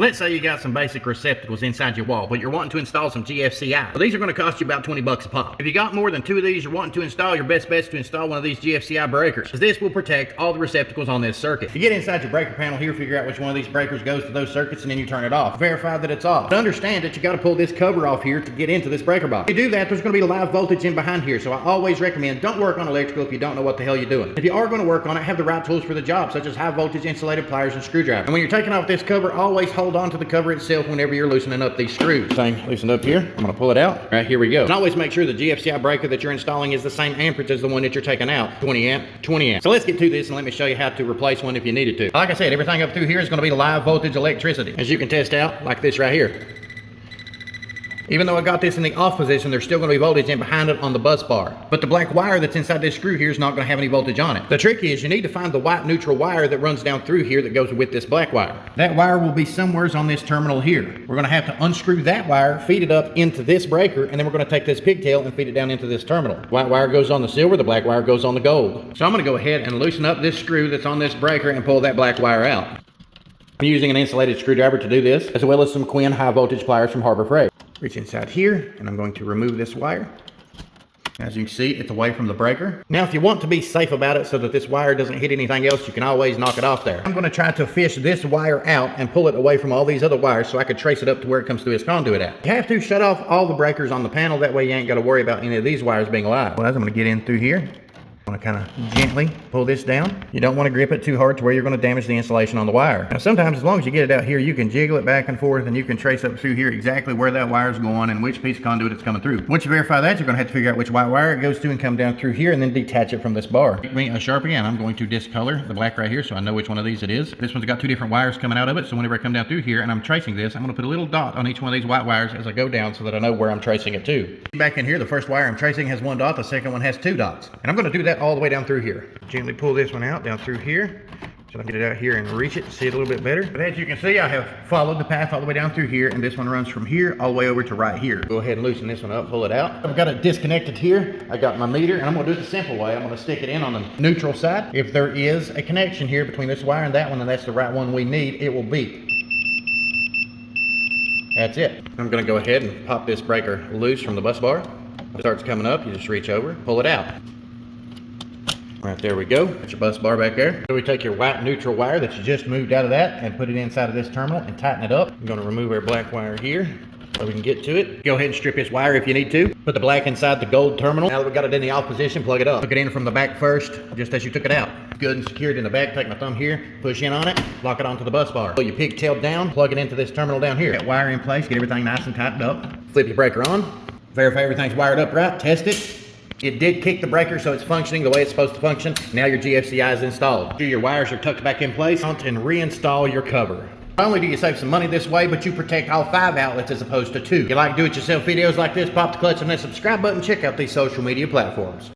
Let's say you got some basic receptacles inside your wall, but you're wanting to install some GFCI. Well, these are going to cost you about 20 bucks a pop. If you got more than 2 of these you're wanting to install, your best bet is to install one of these GFCI breakers, because this will protect all the receptacles on this circuit. You get inside your breaker panel here, figure out which one of these breakers goes to those circuits, and then you turn it off. Verify that it's off. But understand that you got to pull this cover off here to get into this breaker box. If you do that, there's going to be live voltage in behind here, so I always recommend don't work on electrical if you don't know what the hell you're doing. If you are going to work on it, have the right tools for the job, such as high voltage insulated pliers and screwdriver. And when you're taking off this cover, always hold on to the cover itself whenever you're loosening up these screws. Same, loosened up here. I'm going to pull it out. Right, here we go. And always make sure the GFCI breaker that you're installing is the same amperage as the one that you're taking out. 20 amp, 20 amp. So let's get to this and let me show you how to replace one if you needed to. Like I said, everything up through here is going to be live voltage electricity, as you can test out like this right here. Even though I got this in the off position, there's still going to be voltage in behind it on the bus bar. But the black wire that's inside this screw here is not going to have any voltage on it. The trick is you need to find the white neutral wire that runs down through here that goes with this black wire. That wire will be somewhere on this terminal here. We're going to have to unscrew that wire, feed it up into this breaker, and then we're going to take this pigtail and feed it down into this terminal. White wire goes on the silver, the black wire goes on the gold. So I'm going to go ahead and loosen up this screw that's on this breaker and pull that black wire out. I'm using an insulated screwdriver to do this, as well as some Quinn high voltage pliers from Harbor Freight. Reach inside here, and I'm going to remove this wire. As you can see, it's away from the breaker. Now, if you want to be safe about it so that this wire doesn't hit anything else, you can always knock it off there. I'm going to try to fish this wire out and pull it away from all these other wires so I could trace it up to where it comes through its conduit at. You have to shut off all the breakers on the panel, that way you ain't got to worry about any of these wires being alive. Well, I'm going to get in through here. I'm going to kind of gently pull this down. You don't want to grip it too hard to where you're going to damage the insulation on the wire. Now sometimes, as long as you get it out here, you can jiggle it back and forth and you can trace up through here exactly where that wire is going and which piece of conduit it's coming through. Once you verify that, you're going to have to figure out which white wire it goes to and come down through here and then detach it from this bar. Give me a Sharpie and I'm going to discolor the black right here so I know which one of these it is. This one's got 2 different wires coming out of it, so whenever I come down through here and I'm tracing this, I'm going to put a little dot on each one of these white wires as I go down so that I know where I'm tracing it to. Back in here, the first wire I'm tracing has 1 dot, the second one has 2 dots. And I'm going to do that all the way down through here. Gently pull this one out down through here so I can get it out here and reach it, see it a little bit better. But as you can see, I have followed the path all the way down through here, and this one runs from here all the way over to right here. Go ahead and loosen this one up, pull it out. I've got it disconnected here. I got my meter, and I'm going to do it the simple way. I'm going to stick it in on the neutral side. If there is a connection here between this wire and that one, and that's the right one we need, it will beep. That's it. I'm going to go ahead and pop this breaker loose from the bus bar. When it starts coming up, you just reach over, pull it out. Right, there we go. Got your bus bar back there. So we take your white neutral wire that you just moved out of that and put it inside of this terminal and tighten it up. I'm going to remove our black wire here so we can get to it. Go ahead and strip this wire if you need to. Put the black inside the gold terminal. Now that we got it in the off position, plug it up. Plug it in from the back first, just as you took it out. Good and secured in the back. Take my thumb here, push in on it, lock it onto the bus bar. Pull your pigtail down, plug it into this terminal down here. Get wire in place, get everything nice and tightened up. Flip your breaker on. Verify everything's wired up right, test it. It did kick the breaker, so it's functioning the way it's supposed to function. Now your GFCI is installed. Your wires are tucked back in place and reinstall your cover. Not only do you save some money this way, but you protect all 5 outlets as opposed to 2. If you like do-it-yourself videos like this, pop the clutch on that subscribe button, check out these social media platforms.